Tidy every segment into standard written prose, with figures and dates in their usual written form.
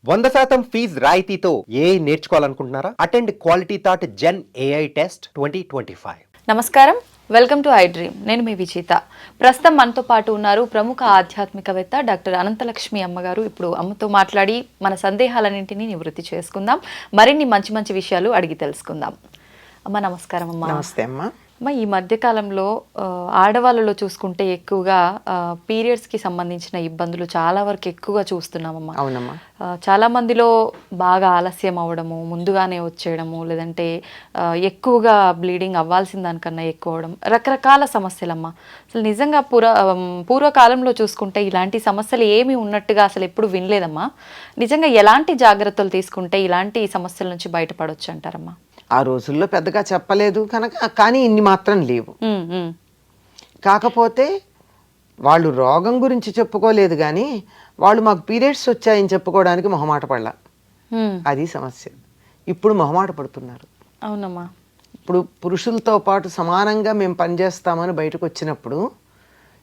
100% fees రాయితీతో AI నేర్చుకోవాలనుకుంటున్నారా? Attend Quality Thought Gen AI test 2025. నమస్కారం, వెల్కమ్ టు ఐ డ్రీమ్. నేను మీ విజేత. ప్రస్తుతం మనతో పాటు ఉన్నారు ప్రముఖ ఆధ్యాత్మికవేత్త డాక్టర్ అనంతలక్ష్మి అమ్మగారు. ఇప్పుడు అమ్మతో మాట్లాడి మన సందేహాలన్నింటినీ నివృత్తి చేసుకుందాం, మరిన్ని మంచి మంచి విషయాలు అడిగి తెలుసుకుందాం. అమ్మ నమస్కారం. అమ్మ నమస్తే అమ్మ. అమ్మ, ఈ మధ్యకాలంలో ఆడవాళ్ళలో చూసుకుంటే ఎక్కువగా పీరియడ్స్కి సంబంధించిన ఇబ్బందులు చాలా వరకు ఎక్కువగా చూస్తున్నామమ్మా. అవునమ్మా. చాలా మందిలో బాగా ఆలస్యం అవ్వడము, ముందుగానే వచ్చేయడము, లేదంటే ఎక్కువగా బ్లీడింగ్ అవ్వాల్సిన దానికన్నా ఎక్కువ అవడం, రకరకాల సమస్యలమ్మా. అసలు నిజంగా పూర్వకాలంలో చూసుకుంటే ఇలాంటి సమస్యలు ఏమి ఉన్నట్టుగా అసలు ఎప్పుడు వినలేదమ్మా. నిజంగా ఎలాంటి జాగ్రత్తలు తీసుకుంటే ఇలాంటి సమస్యల నుంచి బయటపడవచ్చు అంటారమ్మా? ఆ రోజుల్లో పెద్దగా చెప్పలేదు కనుక, కానీ ఇన్ని మాత్రం లేవు. కాకపోతే వాళ్ళు రోగం గురించి చెప్పుకోలేదు, కానీ వాళ్ళు మాకు పీరియడ్స్ వచ్చాయని చెప్పుకోవడానికి మొహమాట పడలా. అది సమస్య. ఇప్పుడు మొహమాట పడుతున్నారు. అవునమ్మా. ఇప్పుడు పురుషులతో పాటు సమానంగా మేము పనిచేస్తామని బయటకు వచ్చినప్పుడు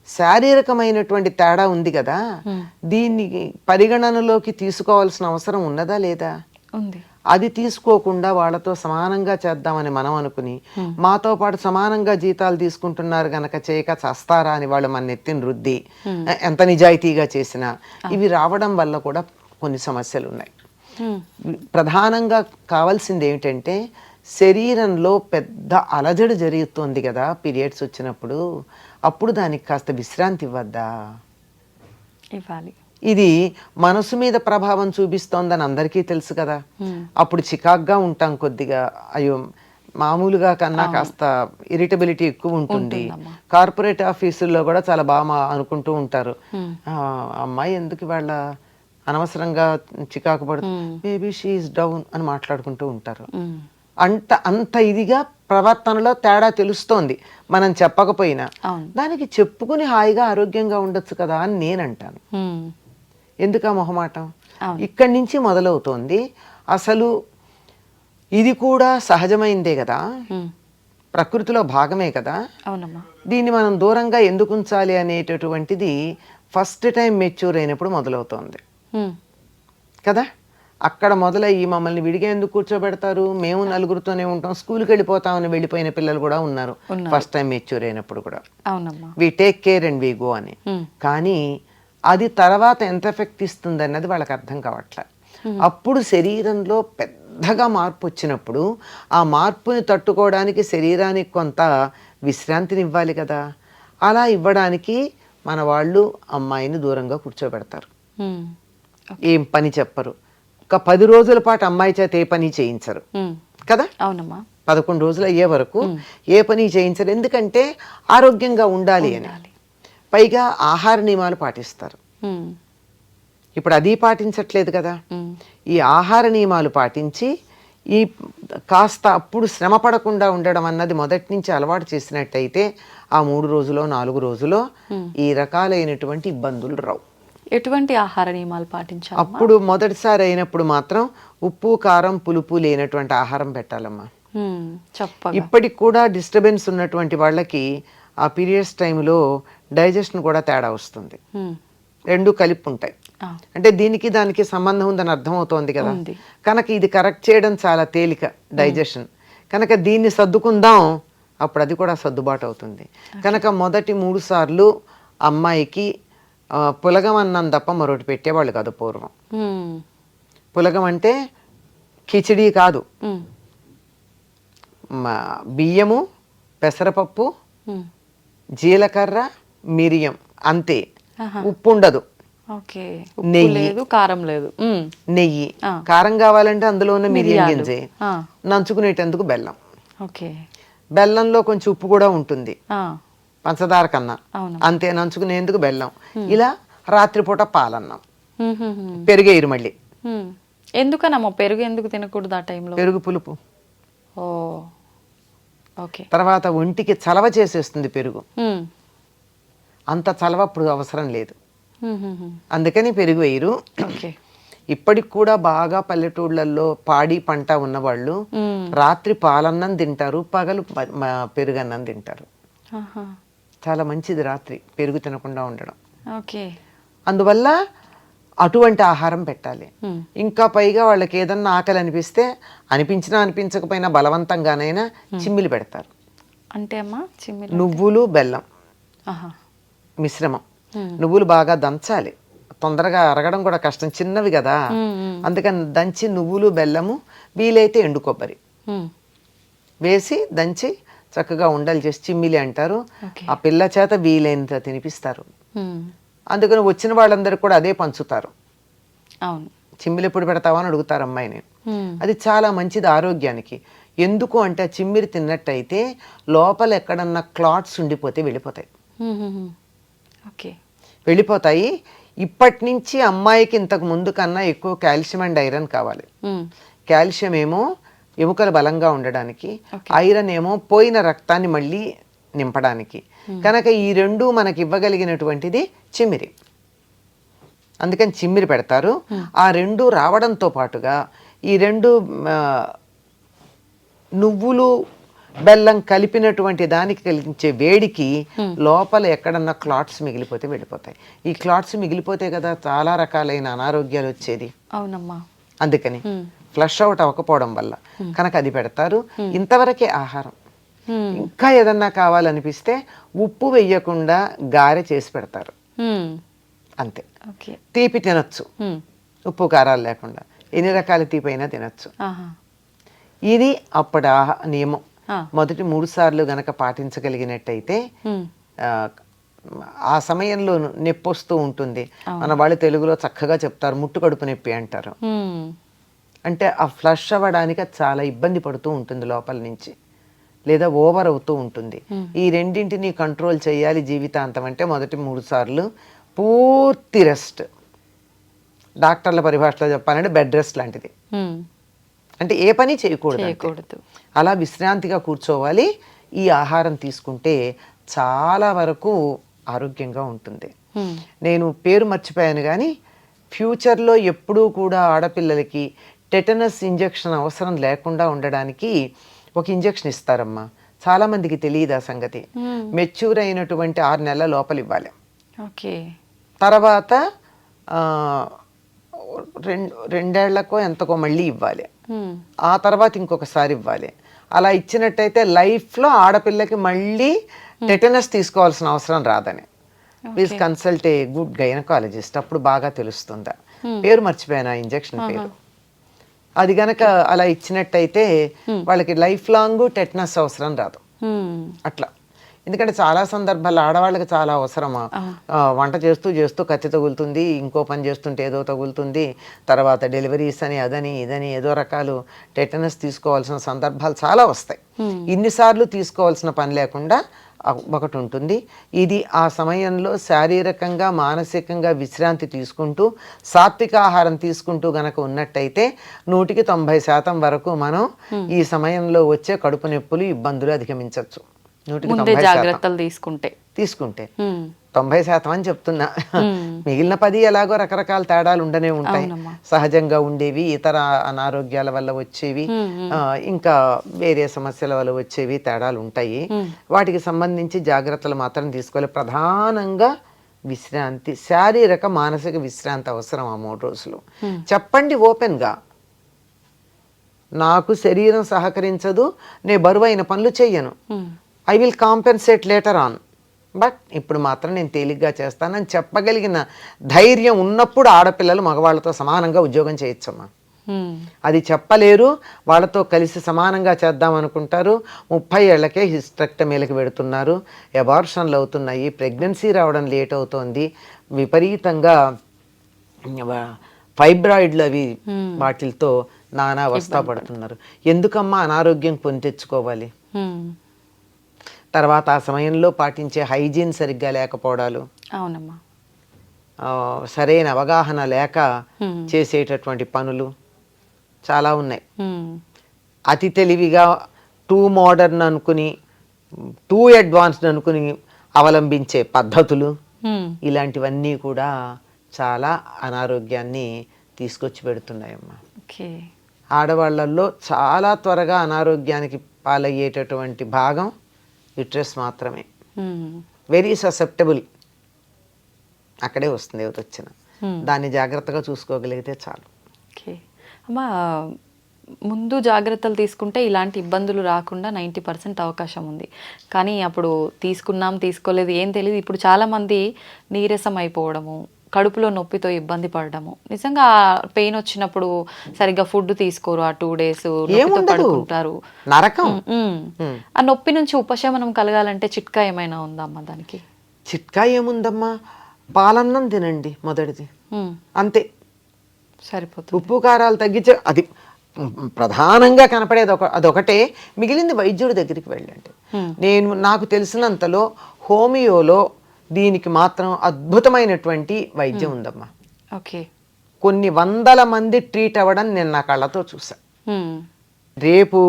శారీరకమైనటువంటి తేడా ఉంది కదా, దీన్ని పరిగణనలోకి తీసుకోవాల్సిన అవసరం ఉన్నదా లేదా? ఉంది. అది తీసుకోకుండా వాళ్ళతో సమానంగా చేద్దామని మనం అనుకుని, మాతో పాటు సమానంగా జీతాలు తీసుకుంటున్నారు గనక చేయక చస్తారా అని వాళ్ళు మన ఎత్తిన రుద్ది ఎంత నిజాయితీగా చేసినా ఇవి రావడం వల్ల కూడా కొన్ని సమస్యలు ఉన్నాయి. ప్రధానంగా కావాల్సింది ఏమిటంటే, శరీరంలో పెద్ద అలజడి జరుగుతుంది కదా పీరియడ్స్ వచ్చినప్పుడు, అప్పుడు దానికి కాస్త విశ్రాంతి ఇవ్వద్దా? ఇవ్వాలి. ఇది మనసు మీద ప్రభావం చూపిస్తోందని అందరికీ తెలుసు కదా. అప్పుడు చికాగ్గా ఉంటాం కొద్దిగా, అయ్యో మామూలుగా కన్నా కాస్త ఇరిటబిలిటీ ఎక్కువ ఉంటుంది. కార్పొరేట్ ఆఫీసుల్లో కూడా చాలా బాగా అనుకుంటూ ఉంటారు, అమ్మాయి ఎందుకు వాళ్ళ అనవసరంగా చికాకు పడుతుంది, మేబీ షీఈస్ డౌన్ అని మాట్లాడుకుంటూ ఉంటారు. అంత ఇదిగా ప్రవర్తనలో తేడా తెలుస్తోంది మనం చెప్పకపోయినా. దానికి చెప్పుకుని హాయిగా ఆరోగ్యంగా ఉండొచ్చు కదా అని నేనంటాను. ఎందుకు ఆ మొహమాటం? ఇక్కడి నుంచి మొదలవుతోంది. అసలు ఇది కూడా సహజమైందే కదా, ప్రకృతిలో భాగమే కదా. దీన్ని మనం దూరంగా ఎందుకు ఉంచాలి అనేటటువంటిది ఫస్ట్ టైం మెచ్యూర్ అయినప్పుడు మొదలవుతోంది కదా. అక్కడ మొదలయ్యి మమ్మల్ని విడిగా ఎందుకు కూర్చోబెడతారు, మేము నలుగురితోనే ఉంటాం, స్కూల్కి వెళ్ళిపోతామని వెళ్ళిపోయిన పిల్లలు కూడా ఉన్నారు ఫస్ట్ టైం మెచ్యూర్ అయినప్పుడు కూడా. We take care and we go అని. కానీ అది తర్వాత ఎంత ఎఫెక్ట్ ఇస్తుంది అన్నది వాళ్ళకి అర్థం కావట్లే. అప్పుడు శరీరంలో పెద్దగా మార్పు వచ్చినప్పుడు ఆ మార్పుని తట్టుకోవడానికి శరీరానికి కొంత విశ్రాంతిని ఇవ్వాలి కదా. అలా ఇవ్వడానికి మన వాళ్ళు అమ్మాయిని దూరంగా కూర్చోబెడతారు, ఏం పని చెప్పరు. ఒక 10 రోజుల పాటు అమ్మాయి చేత ఏ పని చేయించరు కదా. అవునమ్మా. 11 రోజులు అయ్యే వరకు ఏ పని చేయించరు, ఎందుకంటే ఆరోగ్యంగా ఉండాలి అని. పైగా ఆహార నియమాలు పాటిస్తారు. ఇప్పుడు అది పాటించట్లేదు కదా. ఈ ఆహార నియమాలు పాటించి ఈ కాస్త అప్పుడు శ్రమ పడకుండా ఉండడం అన్నది మొదటి నుంచి అలవాటు చేసినట్టయితే ఆ 3 రోజులో 4 రోజులో ఈ రకాలైనటువంటి ఇబ్బందులు రావు. ఎటువంటి ఆహార నియమాలు పాటించాలి? అప్పుడు మొదటిసారి అయినప్పుడు మాత్రం ఉప్పు కారం పులుపు లేనటువంటి ఆహారం పెట్టాలమ్మా. ఇప్పటికి కూడా డిస్టర్బెన్స్ ఉన్నటువంటి వాళ్ళకి ఆ పీరియడ్స్ టైంలో డైజెషన్ కూడా తేడా వస్తుంది. రెండు కలిపి ఉంటాయి. అంటే దీనికి దానికి సంబంధం ఉందని అర్థమవుతోంది కదా. కనుక ఇది కరెక్ట్ చేయడం చాలా తేలిక, డైజెషన్. కనుక దీన్ని సర్దుకుందాం, అప్పుడు అది కూడా సర్దుబాటు అవుతుంది. కనుక మొదటి 3 సార్లు అమ్మాయికి పులగం అన్నం తప్ప మరొకటి పెట్టేవాళ్ళు కాదు పూర్వం. పులగం అంటే కిచిడీ కాదు, బియ్యము, పెసరపప్పు, జీలకర్ర, మిరియం, అంతే. ఉప్పు ఉండదు, నెయ్యి, కారం లేదు. నెయ్యి, కారం కావాలంటే అందులో ఉన్న మిరియం గింజే, నంచుకునేటందుకు బెల్లం. బెల్లంలో కొంచెం ఉప్పు కూడా ఉంటుంది పంచదార కన్నా, అంతే. నంచుకునేందుకు బెల్లం. ఇలా రాత్రిపూట పాలన్నం, పెరుగేరు మళ్ళీ. ఎందుకనమ్మా పెరుగు ఎందుకు తినకూడదు ఆ టైంలో? పెరుగు పులుపు, తర్వాత ఒంటికి చలవ చేసేస్తుంది పెరుగు. అంత చలవ అప్పుడు అవసరం లేదు, అందుకని పెరుగు వేయరు. ఇప్పటికి కూడా బాగా పల్లెటూళ్ళల్లో పాడి పంట ఉన్నవాళ్ళు రాత్రి పాలన్నం తింటారు, పగలు పెరుగన్నం తింటారు. చాలా మంచిది రాత్రి పెరుగు తినకుండా ఉండడం. అందువల్ల అటువంటి ఆహారం పెట్టాలి. ఇంకా పైగా వాళ్ళకి ఏదన్నా ఆకలి అనిపిస్తే అనిపించినా అనిపించకపోయినా బలవంతంగానైనా చిమ్మిలి పెడతారు. అంటే అమ్మా చిమ్మిలి నువ్వులు బెల్లం ఆహా. మిశ్రమం. నువ్వులు బాగా దంచాలి, తొందరగా అరగడం కూడా కష్టం, చిన్నవి కదా. అందుకని దంచి నువ్వులు బెల్లము, వీలైతే ఎండు కొబ్బరి వేసి దంచి చక్కగా ఉండలు చేసి చిమ్మిలి అంటారు. ఆ పిల్ల చేత వీలైనంత తినిపిస్తారు. అందుకని వచ్చిన వాళ్ళందరూ కూడా అదే పంచుతారు. అవును, చిమ్మిలి ఎప్పుడు పెడతావా అని అడుగుతారు అమ్మాయిని. అది చాలా మంచిది ఆరోగ్యానికి. ఎందుకు అంటే ఆ చిమ్మిరి తిన్నట్టయితే లోపల ఎక్కడన్నా క్లాట్స్ ఉండిపోతే వెళ్ళిపోతాయి. ఓకే, వెళ్ళిపోతాయి. ఇప్పటి నుంచి అమ్మాయికి ఇంతకు ముందు కన్నా ఎక్కువ కాల్షియం అండ్ ఐరన్ కావాలి. కాల్షియం ఏమో ఎముకలు బలంగా ఉండడానికి, ఐరన్ ఏమో పోయిన రక్తాన్ని మళ్ళీ నింపడానికి. కనుక ఈ రెండు మనకి ఇవ్వగలిగినటువంటిది చిమ్మిరి. అందుకని చిమ్మిరి పెడతారు. ఆ రెండు రావడంతో పాటుగా ఈ రెండు నువ్వులు బెల్లం కలిపినటువంటి దానికి కలిగించే వేడికి లోపల ఎక్కడన్నా క్లాట్స్ మిగిలిపోతే వెళ్ళిపోతాయి. ఈ క్లాట్స్ మిగిలిపోతే కదా చాలా రకాలైన అనారోగ్యాలు వచ్చేది. అవునమ్మా. అందుకని ఫ్లష్ అవుట్ అవ్వకపోవడం వల్ల కనుక అది పెడతారు. ఇంతవరకే ఆహారం. ఇంకా ఏదన్నా కావాలనిపిస్తే ఉప్పు వెయ్యకుండా గారె చేసి పెడతారు, అంతే. తీపి తినొచ్చు, ఉప్పు కారాలు లేకుండా ఎన్ని రకాల తీపి అయినా తినొచ్చు. ఇది అప్పటి నియమం. మొదటి 3 సార్లు గనక పాటించగలిగినట్టయితే ఆ సమయంలో నొప్పి వస్తూ ఉంటుంది. మన వాళ్ళు తెలుగులో చక్కగా చెప్తారు, ముట్టు కడుపు నొప్పి అంటారు. అంటే ఆ ఫ్లష్ అవ్వడానికి చాలా ఇబ్బంది పడుతూ ఉంటుంది లోపల నుంచి, లేదా ఓవర్ అవుతూ ఉంటుంది. ఈ రెండింటిని కంట్రోల్ చేయాలి జీవితాంతం అంటే మొదటి 3 సార్లు పూర్తి రెస్ట్. డాక్టర్ల పరిభాషలో చెప్పాలంటే బెడ్ రెస్ట్ లాంటిది. అంటే ఏ పని చేయకూడదు, అలా విశ్రాంతిగా కూర్చోవాలి. ఈ ఆహారం తీసుకుంటే చాలా వరకు ఆరోగ్యంగా ఉంటుంది. నేను పేరు మర్చిపోయాను కానీ ఫ్యూచర్లో ఎప్పుడూ కూడా ఆడపిల్లలకి టెటనస్ ఇంజెక్షన్ అవసరం లేకుండా ఉండడానికి ఒక ఇంజెక్షన్ ఇస్తారమ్మా. చాలామందికి తెలియదు ఆ సంగతి. మెచ్యూర్ అయినటువంటి 6 నెలల లోపల ఇవ్వాలి. తర్వాత 2 ఏళ్లకో ఎంతకో మళ్ళీ ఇవ్వాలి. ఆ తర్వాత ఇంకొకసారి ఇవ్వాలి. అలా ఇచ్చినట్టయితే లైఫ్లో ఆడపిల్లకి మళ్ళీ టెటనస్ తీసుకోవాల్సిన అవసరం రాదని. Please consult a good gynaecologist, అప్పుడు బాగా తెలుస్తుందా. పేరు మర్చిపోయాను ఆ ఇంజెక్షన్ పేరు. అది గనక అలా ఇచ్చినట్టయితే వాళ్ళకి లైఫ్ లాంగ్ టెటనస్ అవసరం రాదు. అట్లా. ఎందుకంటే చాలా సందర్భాల్లో ఆడవాళ్ళకి చాలా అవసరమా. వంట చేస్తూ చేస్తూ కత్తి తగులుతుంది, ఇంకో పని చేస్తుంటే ఏదో తగులుతుంది, తర్వాత డెలివరీస్ అని అదని ఇదని ఏదో రకాలు టెటనస్ తీసుకోవాల్సిన సందర్భాలు చాలా వస్తాయి. ఇన్నిసార్లు తీసుకోవాల్సిన పని లేకుండా ఒకటి ఉంటుంది. ఇది ఆ సమయంలో శారీరకంగా మానసికంగా విశ్రాంతి తీసుకుంటూ సాత్విక ఆహారం తీసుకుంటూ గనక ఉన్నట్టయితే 100% వరకు మనం ఈ సమయంలో వచ్చే కడుపు నొప్పులు ఇబ్బందులు అధిగమించవచ్చు. 100% జాగ్రత్తలు తీసుకుంటే 90% అని చెప్తున్నా. మిగిలిన 10 ఎలాగో రకరకాల తేడాలు ఉండనే ఉంటాయి. సహజంగా ఉండేవి, ఇతర అనారోగ్యాల వల్ల వచ్చేవి, ఇంకా వేరే సమస్యల వల్ల వచ్చేవి తేడాలు ఉంటాయి. వాటికి సంబంధించి జాగ్రత్తలు మాత్రం తీసుకోవాలి. ప్రధానంగా విశ్రాంతి, శారీరక మానసిక విశ్రాంతి అవసరం ఆ 3 రోజులు. చెప్పండి ఓపెన్గా, నాకు శరీరం సహకరించదు, నే బరువైన పనులు చెయ్యను, I will compensate later on, but ఇప్పుడు మాత్రం నేను తేలిగ్గా చేస్తానని చెప్పగలిగిన ధైర్యం ఉన్నప్పుడు ఆడపిల్లలు మగవాళ్ళతో సమానంగా ఉద్యోగం చేయొచ్చమ్మా. అది చెప్పలేరు, వాళ్ళతో కలిసి సమానంగా చేద్దాం అనుకుంటారు. 30 ఏళ్లకే హిస్టెక్టమీలకు పెడుతున్నారు, అబార్షన్లు అవుతున్నాయి, ప్రెగ్నెన్సీ రావడం లేట్ అవుతోంది, విపరీతంగా ఫైబ్రాయిడ్లు అవి వాటితో నానా అవస్థ పడుతున్నారు. ఎందుకమ్మా అనారోగ్యం కొని తెచ్చుకోవాలి? తర్వాత ఆ సమయంలో పాటించే హైజీన్ సరిగ్గా లేకపోవడాలు, అవునమ్మా, సరైన అవగాహన లేక చేసేటటువంటి పనులు చాలా ఉన్నాయి. అతి తెలివిగా టూ మోడర్న్ అనుకుని, టూ అడ్వాన్స్డ్ అనుకుని అవలంబించే పద్ధతులు, ఇలాంటివన్నీ కూడా చాలా అనారోగ్యాన్ని తీసుకొచ్చి పెడుతున్నాయమ్మా. ఆడవాళ్ళల్లో చాలా త్వరగా అనారోగ్యానికి పాలయ్యేటటువంటి భాగం యుట్రస్ మాత్రమే. వెరీ ససెప్టబుల్, అక్కడే వస్తుంది ఏది వచ్చిన. దాన్ని జాగ్రత్తగా చూసుకోగలిగితే చాలు. ఓకే అమ్మా, ముందు జాగ్రత్తలు తీసుకుంటే ఇలాంటి ఇబ్బందులు రాకుండా 90% అవకాశం ఉంది. కానీ అప్పుడు తీసుకున్నాం తీసుకోలేదు ఏం తెలియదు. ఇప్పుడు చాలామంది నీరసం అయిపోవడము, కడుపులో నొప్పితో ఇబ్బంది పడడము, నిజంగా పెయిన్ వచ్చినప్పుడు సరిగ్గా ఫుడ్ తీసుకోరు, ఆ 2 days పడుకుంటారు, నరకం. ఆ నొప్పి నుంచి ఉపశమనం కలగాలంటే చిట్కా ఏమైనా ఉందా అమ్మా దానికి? చిట్కా ఏముందమ్మా, పాలన్నం తినండి మొదటిది, అంతే సరిపోతుంది. ఉప్పు కారాలు తగ్గించే, అది ప్రధానంగా కనపడేది అదొకటే. మిగిలింది వైద్యుడి దగ్గరికి వెళ్ళండి. నాకు తెలిసినంతలో హోమియోలో దీనికి మాత్రం అద్భుతమైనటువంటి వైద్యం ఉందమ్మా. ఓకే, కొన్ని వందల మంది ట్రీట్ అవ్వడం నేను నా కళ్ళతో చూసా. రేపు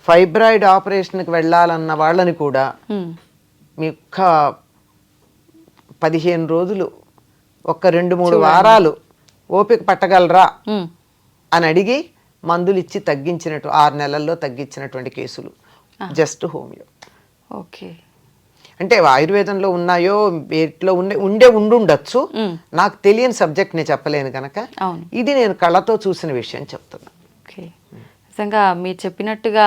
ఫైబ్రాయిడ్ ఆపరేషన్కి వెళ్ళాలన్న వాళ్ళని కూడా మీ ఒక్క 15 రోజులు, ఒక్క 2-3 వారాలు ఓపిక పట్టగలరా అని అడిగి మందులు ఇచ్చి తగ్గించినట్టు 6 నెలల్లో తగ్గించినటువంటి కేసులు జస్ట్ హోమియో. ఓకే, అంటే ఆయుర్వేదంలో ఉన్నాయో వీటిలో ఉండుండొచ్చు, నాకు తెలియని సబ్జెక్ట్ నేను చెప్పలేను కనుక ఇది నేను కళ్ళతో చూసిన విషయం చెప్తున్నా. ఓకే, నిజంగా మీరు చెప్పినట్టుగా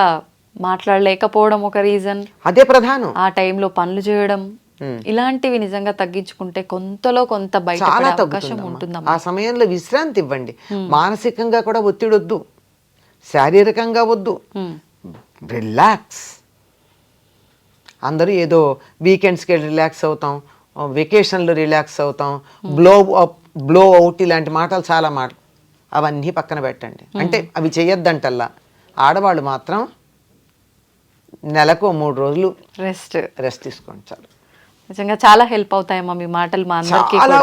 మాట్లాడలేకపోవడం ఒక రీజన్, అదే ప్రధానం. ఆ టైంలో పనులు చేయడం, ఇలాంటివి నిజంగా తగ్గించుకుంటే కొంతలో కొంత బయట చాలా అవకాశం ఉంటుందమ్మా. ఆ సమయంలో విశ్రాంతి ఇవ్వండి. మానసికంగా కూడా ఒత్తిడి వద్దు, శారీరకంగా వద్దు, రిలాక్స్. అందరూ ఏదో వీకెండ్స్కి రిలాక్స్ అవుతాం, వెకేషన్లో రిలాక్స్ అవుతాం, బ్లో అవుట్ ఇలాంటి మాటలు చాలా అవన్నీ పక్కన పెట్టండి. అంటే అవి చేయొద్దంటల్లా. ఆడవాళ్ళు మాత్రం నెలకు 3 రోజులు రెస్ట్ తీసుకోండి చాలు. నిజంగా చాలా హెల్ప్ అవుతాయమ్మా మీ మాటలు మా అందరికీ కూడా.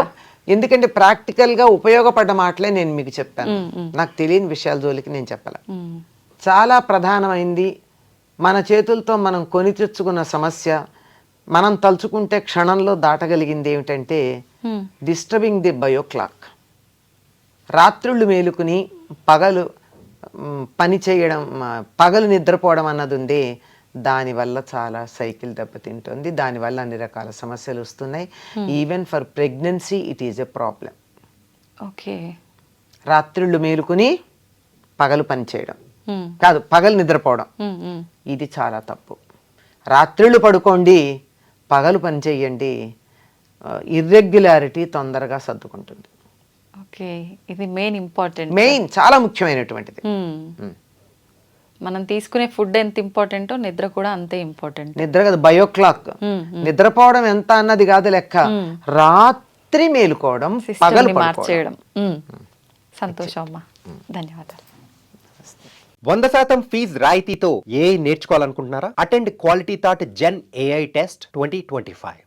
ఎందుకంటే ప్రాక్టికల్గా ఉపయోగపడ్డ మాటలే నేను మీకు చెప్పాను. నాకు తెలియని విషయాల జోలికి నేను చెప్పాల. చాలా ప్రధానమైంది, మన చేతులతో మనం కొని తెచ్చుకున్న సమస్య మనం తలుచుకుంటే క్షణంలో దాటగలిగింది ఏమిటంటే డిస్టర్బింగ్ ది బయో క్లాక్. రాత్రుళ్ళు మేలుకుని పగలు పని చేయడం, పగలు నిద్రపోవడం అన్నది ఉంది. దానివల్ల చాలా సైకిల్ దెబ్బతింటుంది, దానివల్ల అన్ని రకాల సమస్యలు వస్తున్నాయి. Even for pregnancy it is a problem. Okay, రాత్రిళ్ళు మేలుకుని పగలు పని చేయడం కాదు, పగలు నిద్రపోవడం, ఇది చాలా తప్పు. రాత్రిళ్ళు పడుకోండి, పగలు పని చేయండి, ఇర్రెగ్యులారిటీ తొందరగా సర్దుకుంటుంది. ఓకే, ఇది మెయిన్ చాలా ముఖ్యమైనటువంటిది. మనం తీసుకునే ఫుడ్ ఎంత ఇంపార్టెంటో నిద్ర కూడా అంతే ఇంపార్టెంట్. నిద్ర కదా, బయో క్లాక్. నిద్రపోవడం ఎంత అన్నది కాదు లెక్క, రాత్రి మేలుకోవడం, పగలు మార్చేయడం. సంతోషం అమ్మా, ధన్యవాదాలు. 100% ఫీజ్ రాయితీతో ఏఐ నేర్చుకోవాలనుకుంటున్నారా? అటెండ్ క్వాలిటీ థాట్ జెన్ AI టెస్ట్ 2025.